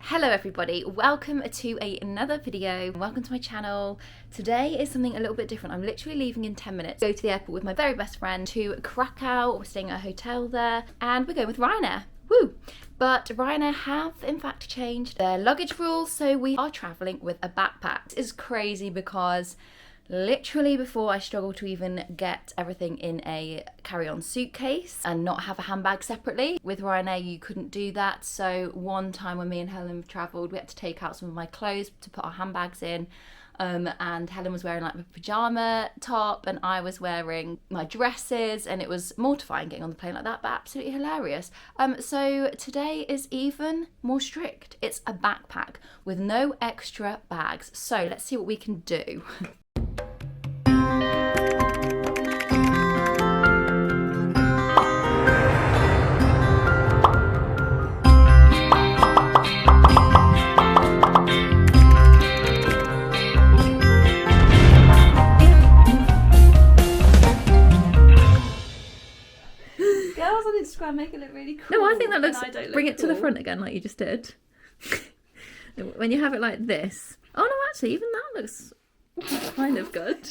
Hello everybody, welcome to another video. Welcome to my channel. Today is something a little bit different. I'm literally leaving in 10 minutes. Go to the airport with my very best friend to Krakow. We're staying at a hotel there and we're going with Ryanair. Woo! But Ryanair have in fact changed their luggage rules, so we are travelling with a backpack. It's crazy because literally before I struggled to even get everything in a carry-on suitcase and not have a handbag separately. With Ryanair you couldn't do that, so one time when me and Helen travelled we had to take out some of my clothes to put our handbags in, and Helen was wearing like a pyjama top and I was wearing my dresses, and it was mortifying getting on the plane like that, but absolutely hilarious. So today is even more strict. It's a backpack with no extra bags, so let's see what we can do. Girls on Instagram make it look really cool. No, I think that looks. Bring it to the cool. front again, like you just did. When you have it like this. Oh no, actually, even that looks kind of good.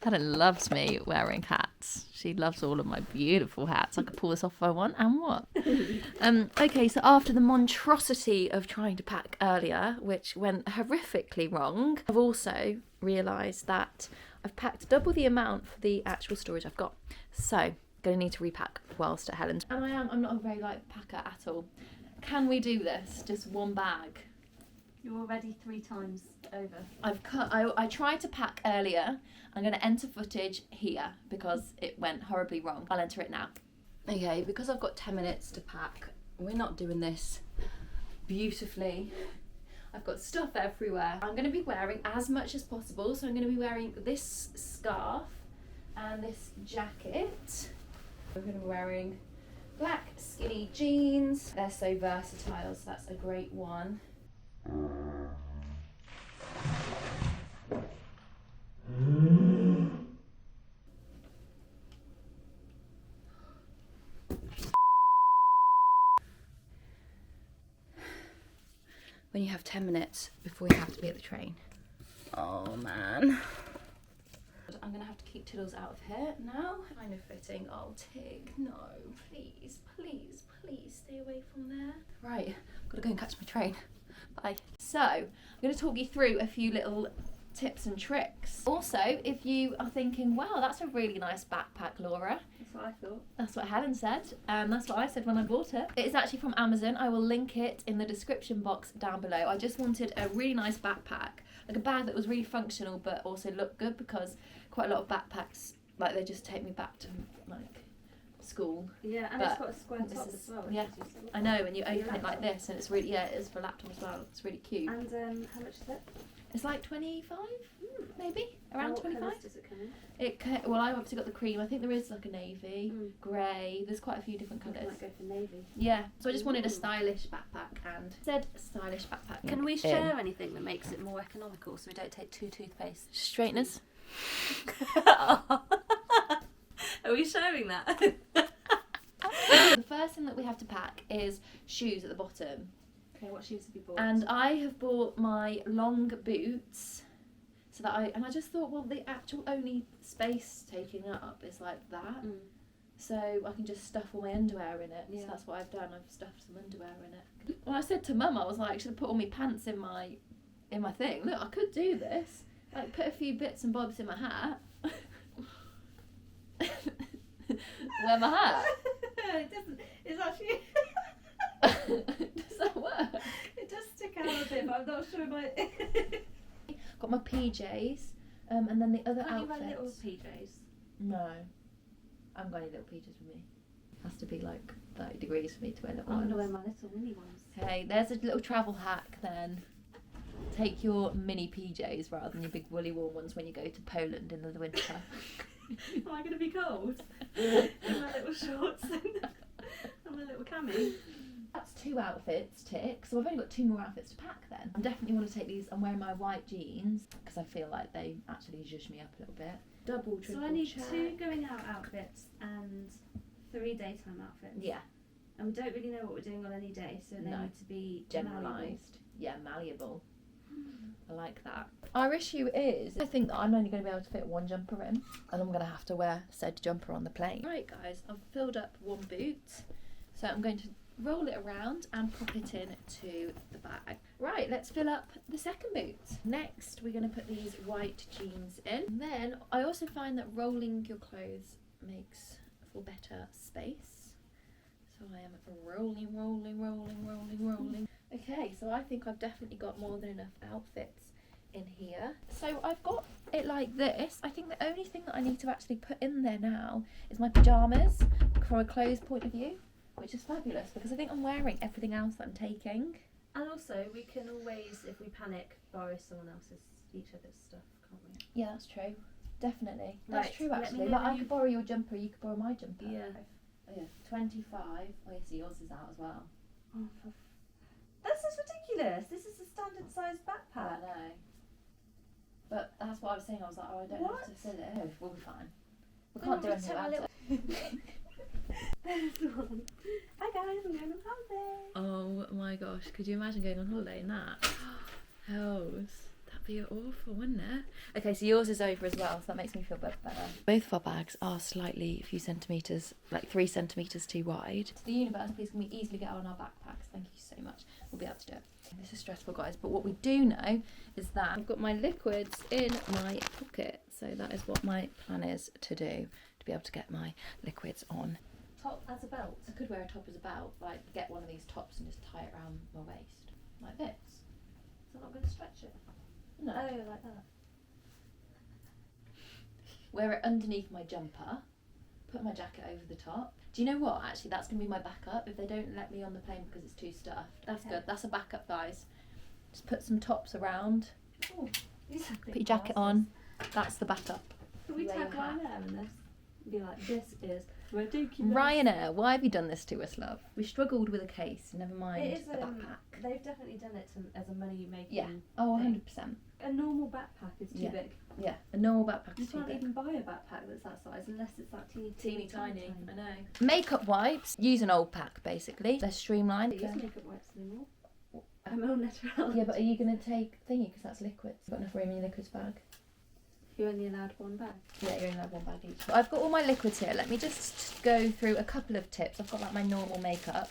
Helen loves me wearing hats. She loves all of my beautiful hats. I could pull this off if I want, and what? Okay, so after the monstrosity of trying to pack earlier, which went horrifically wrong, I've also realised that I've packed double the amount for the actual storage I've got. So, gonna need to repack whilst at Helen's. And I'm not a very light packer at all. Can we do this? Just one bag? You're already 3 times over. I tried to pack earlier. I'm going to enter footage here because it went horribly wrong. I'll enter it now. Okay, because I've got 10 minutes to pack, we're not doing this beautifully. I've got stuff everywhere. I'm going to be wearing as much as possible. So I'm going to be wearing this scarf and this jacket. I'm going to be wearing black skinny jeans. They're so versatile, so that's a great one. When you have 10 minutes before you have to be at the train. Oh man. I'm gonna have to keep Tiddles out of here now. Kind of fitting. Oh Tig, no, please, please, please stay away from there. Right, I've got to go and catch my train. Bye. So, I'm going to talk you through a few little tips and tricks. Also, if you are thinking, wow, that's a really nice backpack, Laura. That's what I thought. That's what Helen said, and that's what I said when I bought it. It's actually from Amazon. I will link it in the description box down below. I just wanted a really nice backpack, like a bag that was really functional but also looked good, because quite a lot of backpacks, like, they just take me back to, like, school. Yeah, and it's got a square top as well. Yeah, I know, and you open it like this, and it's really, yeah, it is for a laptop as well. It's really cute. And how much is it? It's like 25, maybe around 25. What does it come in? Well, I've obviously got the cream. I think there is like a navy, grey. There's quite a few different colours. I might go for navy. Yeah, so I just wanted a stylish backpack, and said stylish backpack. Can we share anything that makes it more economical so we don't take 2 toothpastes? Straighteners. Are we sharing that? The first thing that we have to pack is shoes at the bottom. Okay, what shoes have you bought? And I have bought my long boots, so that I just thought, well, the actual only space taking up is like that, so I can just stuff all my underwear in it. Yeah. So that's what I've done. I've stuffed some underwear in it. When I said to Mum, I was like, I should have put all my pants in my thing. Look, I could do this. Like, put a few bits and bobs in my hat. Wear my hat. It doesn't. It's actually. Does that work? It does stick out a bit, but I'm not sure about it. Got my PJs, and then the other Can't outfits. you wear little PJs? No, I haven't got any little PJs with me. Has to be like 30 degrees for me to wear little I'm ones. gonna wear my little mini ones. Okay, there's a little travel hack then. Take your mini PJs rather than your big woolly warm ones when you go to Poland in the winter. Am I gonna be cold? In my little shorts and my little cami. That's 2 outfits, tick. So I've only got 2 more outfits to pack then. I definitely want to take these. I'm wearing my white jeans because I feel like they actually zhuzh me up a little bit. Double, triple So I need check. 2 going out outfits and 3 daytime outfits. Yeah. And we don't really know what we're doing on any day, so they No. need to be Generalised. malleable. yeah, malleable. I like that. Our issue is, I think that I'm only going to be able to fit one jumper in, and I'm going to have to wear said jumper on the plane. Right guys, I've filled up one boot, so I'm going to roll it around and pop it in to the bag. Right, let's fill up the second boot. Next, we're going to put these white jeans in. And then I also find that rolling your clothes makes for better space. So I am rolling. Okay, so I think I've definitely got more than enough outfits in here. So I've got it like this. I think the only thing that I need to actually put in there now is my pyjamas from a clothes point of view, which is fabulous because I think I'm wearing everything else that I'm taking. And also, we can always, if we panic, borrow someone else's, each other's stuff, can't we? Yeah, that's true. Definitely. That's Right, true let me actually. know Like when I could borrow your jumper, you could borrow my jumper. Yeah. Oh, yeah. 25. Oh, yeah, so yours is out as well. Oh, that's just ridiculous. This is a standard size I backpack. know. But that's what I was saying. I was like, oh, I don't have to fill it. Oh, we'll be fine. We can't do anything about it. There's one. Hi guys, I'm going on holiday. Oh my gosh, could you imagine going on holiday in that? Hells. That'd be awful, wouldn't it? Okay, so yours is over as well, so that makes me feel better. Both of our bags are slightly a few centimetres, like 3 centimetres too wide. So the universe, please can we easily get on our backpacks? Thank you so much. We'll be able to do it. This is stressful, guys, but what we do know is that I've got my liquids in my pocket. So that is what my plan is to do, to be able to get my liquids on. Top as a belt. I could wear a top as a belt, like get one of these tops and just tie it around my waist, like this. So I'm not going to stretch it. No. Oh, like that. Wear it underneath my jumper, put my jacket over the top. Do you know what? Actually, that's going to be my backup if they don't let me on the plane because it's too stuffed. That's Okay. good. That's a backup, guys. Just put some tops around, Oh, these are big put your jacket glasses. on. That's the backup. Can we Wear tag your hat. Ryanair in this? Be like, this is ridiculous. Ryanair, why have you done this to us, love? We struggled with a case, never mind It is, a backpack. they've definitely done it as a money making. Yeah. Oh, thing. 100%. A normal backpack is too Yeah. big. Yeah, a normal backpack You is too can't big. even buy a backpack that's that size unless it's that teeny tiny. I know. Makeup wipes. Use an old pack, basically. They're streamlined. They use makeup wipes anymore. I'm all natural. Yeah, but are you going to take thingy because that's liquids? You've got enough room in your liquids bag? You're only allowed one bag. Yeah, you're only allowed one bag each. But I've got all my liquids here. Let me just go through a couple of tips. I've got like my normal makeup.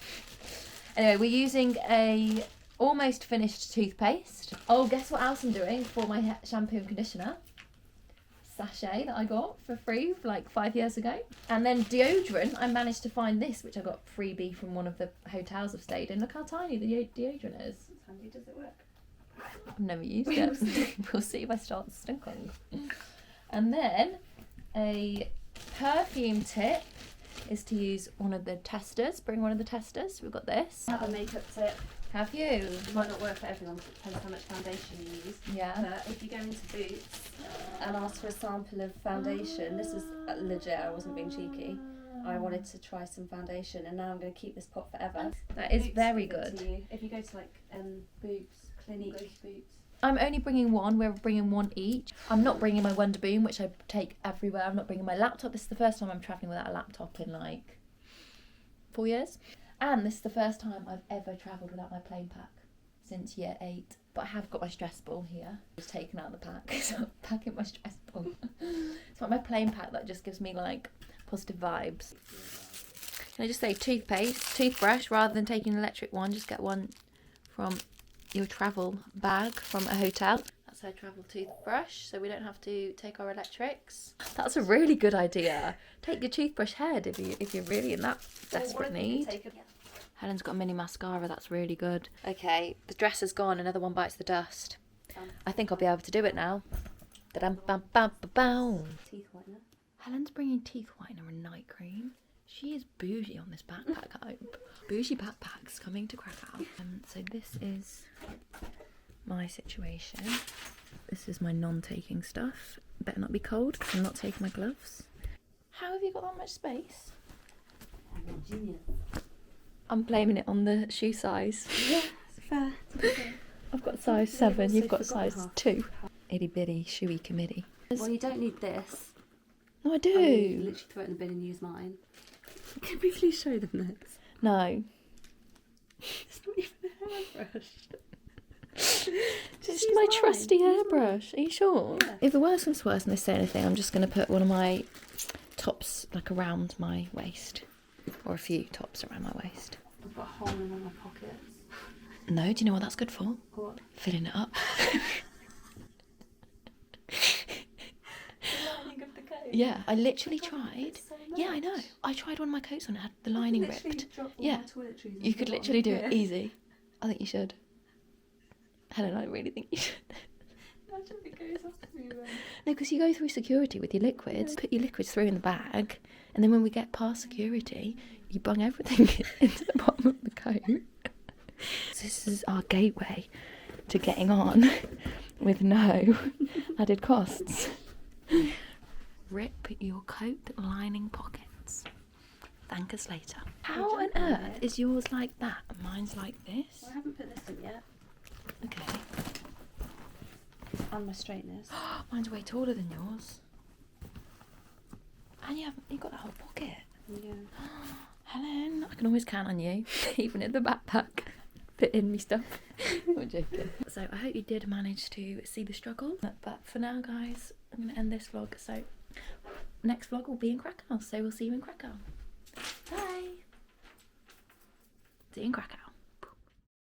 Anyway, we're using a almost finished toothpaste. Oh, guess what else I'm doing for my shampoo and conditioner? Sachet that I got for free like 5 years ago. And then deodorant, I managed to find this, which I got freebie from one of the hotels I've stayed in. Look how tiny the deodorant is. It's handy. Does it work? I've never used it. We'll see if I start stinking. And then a perfume tip is to use one of the testers. Bring one of the testers. We've got this. I have a makeup tip. Have you? It might not work for everyone because it depends how much foundation you use. Yeah. But if you go into Boots and ask for a sample of foundation, this is legit, I wasn't being cheeky. I wanted to try some foundation and now I'm going to keep this pot forever. That is Boots very give it to good. you. If you go to like Boots, Clinique, Boots. I'm only bringing one. We're bringing one each. I'm not bringing my Wonder Boom, which I take everywhere. I'm not bringing my laptop. This is the first time I'm travelling without a laptop in like 4 years. And this is the first time I've ever travelled without my plane pack since year 8. But I have got my stress ball here. It's taken out of the pack, so I'm packing my stress ball. It's like my plane pack that just gives me like positive vibes. Can I just say toothpaste, toothbrush, rather than taking an electric one, just get one from your travel bag from a hotel. That's our travel toothbrush, so we don't have to take our electrics. That's a really good idea. Take your toothbrush head if you're really in that desperate need. Helen's got a mini mascara, that's really good. Okay, the dress is gone, another one bites the dust. I think I'll be able to do it now. Da-dum-bum-bum-bum-bum. Teeth whitener. Helen's bringing teeth whitener and night cream. She is bougie on this backpack, I hope. Bougie backpacks coming to Krakow. So this is my situation. This is my non-taking stuff. Better not be cold because I'm not taking my gloves. How have you got that much space? I'm a genius. I'm blaming it on the shoe size. Yeah, it's fair. I've got size 7, you've got size 2. Itty bitty shoey committee. Well, you don't need this. No, I do. I mean, you can literally throw it in the bin and use mine. Can we please show them this? No. It's not even a hairbrush. Just use my mine. trusty Use hairbrush. Are you sure? Yeah. If the worst comes to worst and they say anything, I'm just going to put one of my tops like around my waist. Or a few tops around my waist. I've got a hole in one of my pockets. No, do you know what that's good for? What? Filling it up. The lining of the coat. Yeah, I literally tried. So Yeah, I know. much. I tried one of my coats on, it had the lining ripped. Drop all Yeah. my toiletries and You could put it literally on do here. it easy. I think you should. Helen, I really think you should. Imagine if it goes off me then. No, because you go through security with your liquids, put your liquids through in the bag, and then when we get past security, you bung everything into the bottom of the coat. So this is our gateway to getting on with no added costs. Rip your coat lining pockets. Thank us later. How on earth is yours like that and mine's like this? Well, I haven't put this in yet. Okay. And my straighteners. Mine's way taller than yours. And you got that whole pocket. Yeah. Helen, I can always count on you, even in the backpack. Fit in me stuff. I'm joking. So I hope you did manage to see the struggle. But for now, guys, I'm going to end this vlog. So next vlog will be in Krakow. So we'll see you in Krakow. Bye. See you in Krakow.